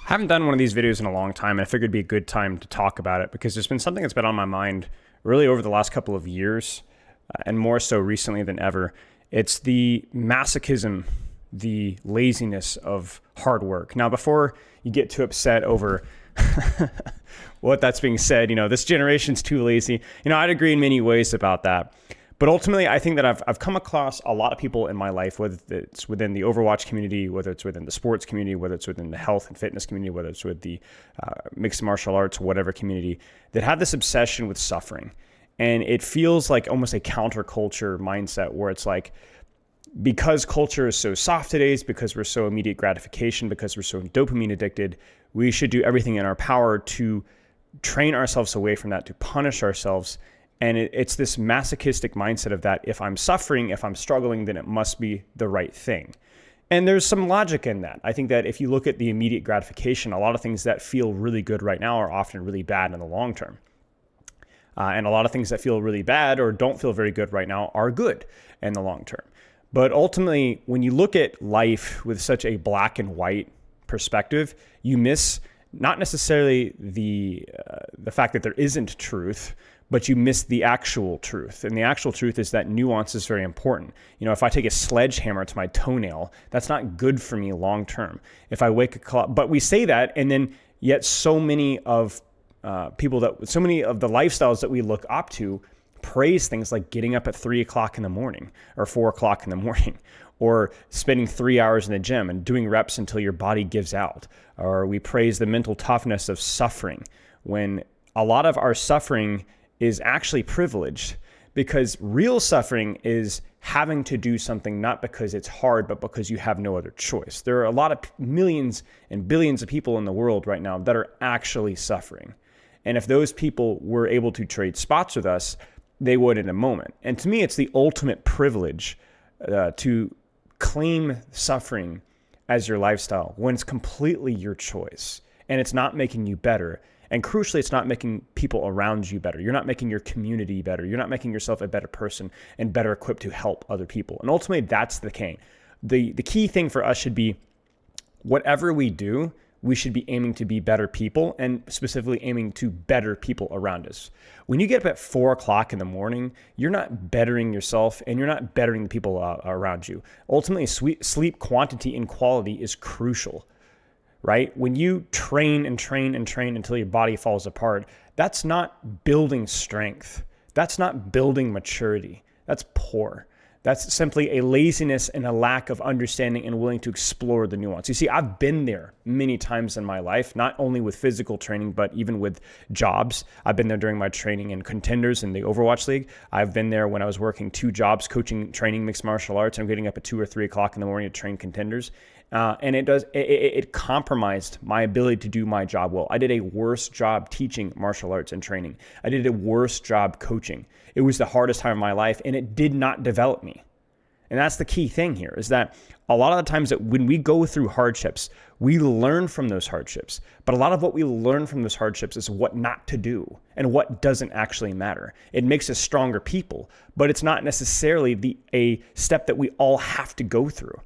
I haven't done one of these videos in a long time, and I figured it'd be a good time to talk about it because there's been something that's been on my mind really over the last couple of years, and more so recently than ever. It's the masochism, the laziness of hard work. Now, before you get too upset over what that's being said, this generation's too lazy. I'd agree in many ways about that. But ultimately, I think that I've come across a lot of people in my life, whether it's within the Overwatch community, whether it's within the sports community, whether it's within the health and fitness community, whether it's with the mixed martial arts, whatever community, that have this obsession with suffering. And it feels like almost a counterculture mindset where it's like, because culture is so soft today, because we're so immediate gratification, because we're so dopamine addicted, we should do everything in our power to train ourselves away from that, to punish ourselves. And it's this masochistic mindset of that if I'm suffering, if I'm struggling, then it must be the right thing. And there's some logic in that. I think that if you look at the immediate gratification, a lot of things that feel really good right now are often really bad in the long term. And a lot of things that feel really bad or don't feel very good right now are good in the long term. But ultimately, when you look at life with such a black and white perspective, you miss not necessarily the fact that there isn't truth, but you miss the actual truth. And the actual truth is that nuance is very important. If I take a sledgehammer to my toenail, that's not good for me long term. If I wake a clock, but we say that, and then yet so many of so many of the lifestyles that we look up to praise things like getting up at 3 o'clock in the morning or 4 o'clock in the morning, or spending 3 hours in the gym and doing reps until your body gives out. Or we praise the mental toughness of suffering, when a lot of our suffering is actually privileged, because real suffering is having to do something not because it's hard, but because you have no other choice. There are a lot of millions and billions of people in the world right now that are actually suffering. And if those people were able to trade spots with us, they would in a moment. And to me, it's the ultimate privilege to claim suffering as your lifestyle when it's completely your choice and it's not making you better. And crucially, it's not making people around you better. You're not making your community better. You're not making yourself a better person and better equipped to help other people. And ultimately, that's the key. The key thing for us should be, whatever we do, we should be aiming to be better people, and specifically aiming to better people around us. When you get up at 4 o'clock in the morning, you're not bettering yourself and you're not bettering the people around you. Ultimately, sleep quantity and quality is crucial. Right? When you train and train and train until your body falls apart, that's not building strength. That's not building maturity. That's poor. That's simply a laziness and a lack of understanding and willing to explore the nuance. You see, I've been there many times in my life, not only with physical training, but even with jobs. I've been there during my training in Contenders in the Overwatch League. I've been there when I was working 2 jobs, coaching, training mixed martial arts. I'm getting up at 2 or 3 o'clock in the morning to train Contenders. And it compromised my ability to do my job well. I did a worse job teaching martial arts and training. I did a worse job coaching. It was the hardest time of my life, and it did not develop me. And that's the key thing here, is that a lot of the times that when we go through hardships, we learn from those hardships. But a lot of what we learn from those hardships is what not to do and what doesn't actually matter. It makes us stronger people, but it's not necessarily a step that we all have to go through.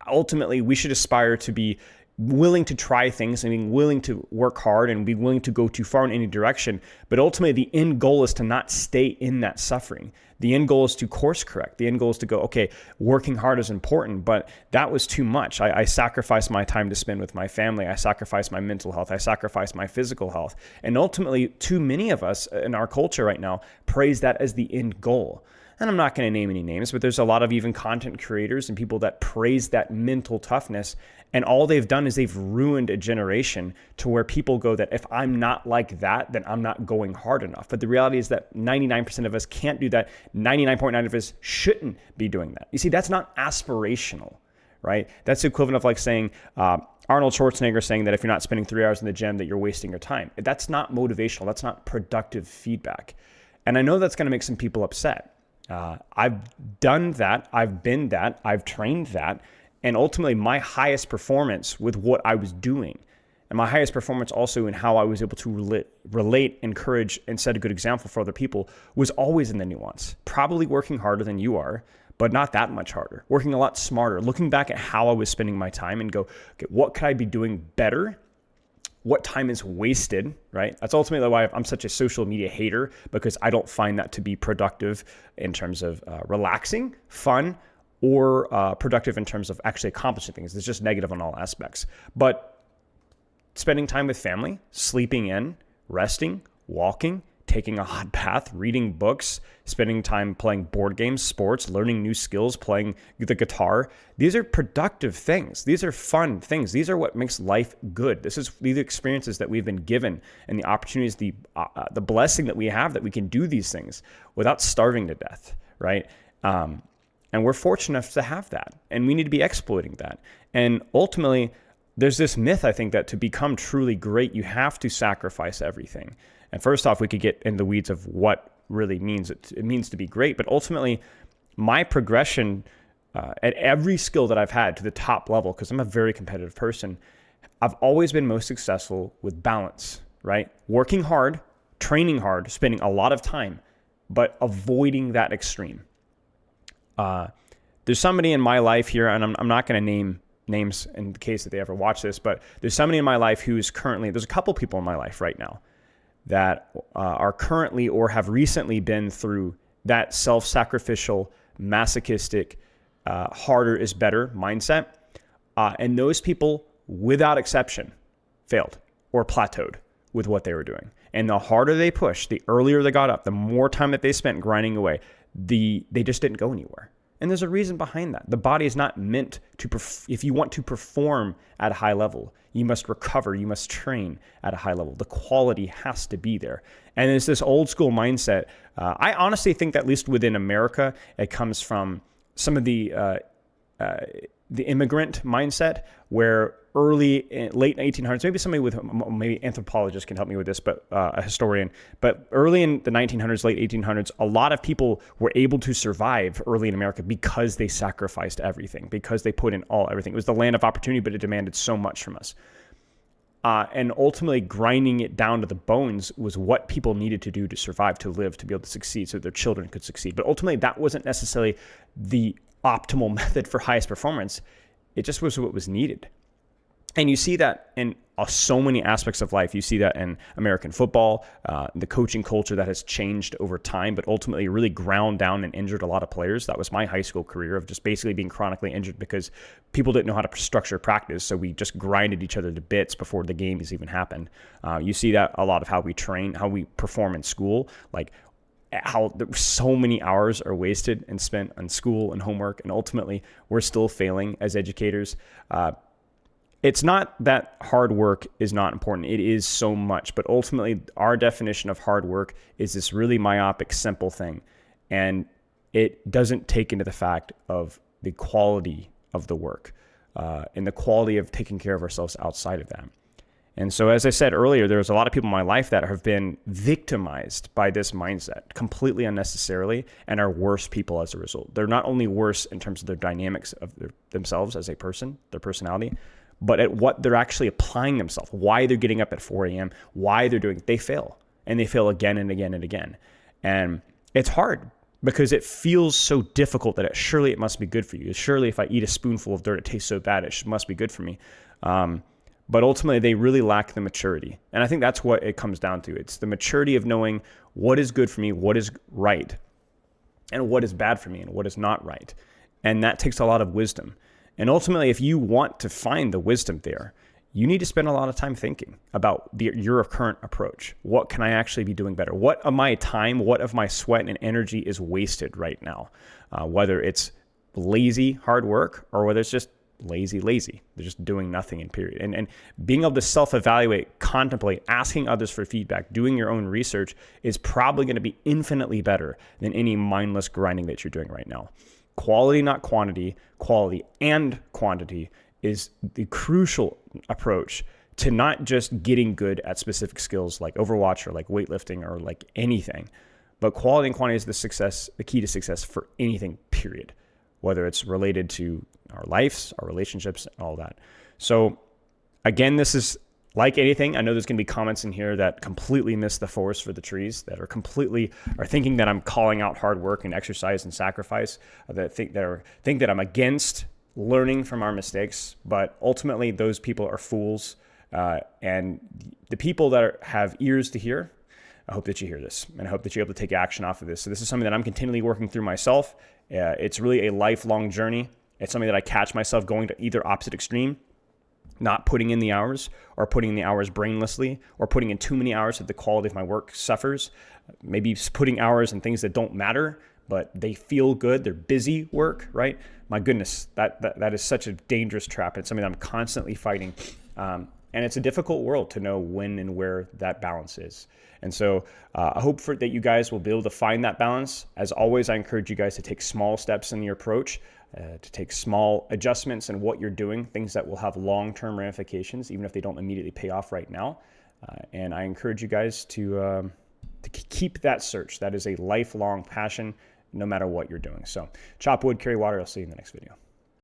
Ultimately, we should aspire to be willing to try things and being willing to work hard and be willing to go too far in any direction. But ultimately, the end goal is to not stay in that suffering. The end goal is to course correct. The end goal is to go, okay, working hard is important, but that was too much. I sacrificed my time to spend with my family. I sacrificed my mental health. I sacrificed my physical health. And ultimately, too many of us in our culture right now praise that as the end goal. And I'm not going to name any names, but there's a lot of even content creators and people that praise that mental toughness. And all they've done is they've ruined a generation to where people go that if I'm not like that, then I'm not going hard enough. But the reality is that 99% of us can't do that. 99.9% of us shouldn't be doing that. You see, that's not aspirational, right? That's the equivalent of like saying, Arnold Schwarzenegger saying that if you're not spending 3 hours in the gym, that you're wasting your time. That's not motivational. That's not productive feedback. And I know that's going to make some people upset. I've done that. I've been that. I've trained that. And ultimately, my highest performance with what I was doing, and my highest performance also in how I was able to relate, encourage, and set a good example for other people, was always in the nuance. Probably working harder than you are, but not that much harder, working a lot smarter, looking back at how I was spending my time and go, okay, what could I be doing better? What time is wasted, right? That's ultimately why I'm such a social media hater, because I don't find that to be productive in terms of relaxing, fun, or productive in terms of actually accomplishing things. It's just negative on all aspects. But spending time with family, sleeping in, resting, walking, taking a hot bath, reading books, spending time playing board games, sports, learning new skills, playing the guitar. These are productive things. These are fun things. These are what makes life good. These are the experiences that we've been given, and the opportunities, the blessing that we have, that we can do these things without starving to death, right? And we're fortunate enough to have that, and we need to be exploiting that. And ultimately, there's this myth, I think, that to become truly great, you have to sacrifice everything. And first off, we could get in the weeds of what really means it means to be great. But ultimately, my progression at every skill that I've had to the top level, because I'm a very competitive person, I've always been most successful with balance, right? Working hard, training hard, spending a lot of time, but avoiding that extreme. There's somebody in my life here, and I'm not going to name names in the case that they ever watch this, but there's somebody in my life who's currently, there's a couple people in my life right now that are currently or have recently been through that self-sacrificial, masochistic, harder is better mindset. And those people, without exception, failed or plateaued with what they were doing. And the harder they pushed, the earlier they got up, the more time that they spent grinding away, they just didn't go anywhere. And there's a reason behind that. The body is not meant to, if you want to perform at a high level, you must recover, you must train at a high level. The quality has to be there. And it's this old school mindset. I honestly think that at least within America, it comes from some of the immigrant mindset, where late 1800s, maybe somebody with, maybe anthropologist can help me with this, but a historian, but early in the 1900s, late 1800s, a lot of people were able to survive early in America because they sacrificed everything, because they put in everything. It was the land of opportunity, but it demanded so much from us. And ultimately grinding it down to the bones was what people needed to do to survive, to live, to be able to succeed, so their children could succeed. But ultimately, that wasn't necessarily the optimal method for highest performance. It just was what was needed. And you see that in so many aspects of life. You see that in American football, the coaching culture that has changed over time, but ultimately really ground down and injured a lot of players. That was my high school career, of just basically being chronically injured because people didn't know how to structure practice. So we just grinded each other to bits before the games even happened. You see that a lot of how we train, how we perform in school, like how so many hours are wasted and spent on school and homework. And ultimately, we're still failing as educators. It's not that hard work is not important. It is so much. But ultimately, our definition of hard work is this really myopic, simple thing. And it doesn't take into the fact of the quality of the work and the quality of taking care of ourselves outside of that. And so, as I said earlier, there's a lot of people in my life that have been victimized by this mindset completely unnecessarily and are worse people as a result. They're not only worse in terms of their dynamics of themselves as a person, their personality, but at what they're actually applying themselves, why they're getting up at 4 a.m., why they're doing it. They fail, and they fail again and again and again. And it's hard because it feels so difficult that surely it must be good for you. Surely if I eat a spoonful of dirt, it tastes so bad, it must be good for me. But ultimately, they really lack the maturity. And I think that's what it comes down to. It's the maturity of knowing what is good for me, what is right, and what is bad for me, and what is not right. And that takes a lot of wisdom. And ultimately, if you want to find the wisdom there, you need to spend a lot of time thinking about your current approach. What can I actually be doing better? What of my time, what of my sweat and energy is wasted right now? Whether it's lazy, hard work, or whether it's just lazy. They're just doing nothing in period. And being able to self-evaluate, contemplate, asking others for feedback, doing your own research is probably going to be infinitely better than any mindless grinding that you're doing right now. Quality, not quantity. Quality and quantity is the crucial approach to not just getting good at specific skills like Overwatch or like weightlifting or like anything, but quality and quantity is the key to success for anything, period. Whether it's related to our lives, our relationships, all that. So again, this is Like anything, I know there's going to be comments in here that completely miss the forest for the trees, that are thinking that I'm calling out hard work and exercise and sacrifice, that think that I'm against learning from our mistakes. But ultimately, those people are fools. And the people that have ears to hear, I hope that you hear this, and I hope that you're able to take action off of this. So this is something that I'm continually working through myself. It's really a lifelong journey. It's something that I catch myself going to either opposite extreme, not putting in the hours, or putting in the hours brainlessly, or putting in too many hours that the quality of my work suffers. Maybe putting hours in things that don't matter, but they feel good. They're busy work, right? My goodness, that is such a dangerous trap. It's something that I'm constantly fighting. And it's a difficult world to know when and where that balance is. And so I hope that you guys will be able to find that balance. As always, I encourage you guys to take small steps in your approach, to take small adjustments in what you're doing, things that will have long-term ramifications, even if they don't immediately pay off right now. And I encourage you guys to keep that search. That is a lifelong passion, no matter what you're doing. So chop wood, carry water. I'll see you in the next video.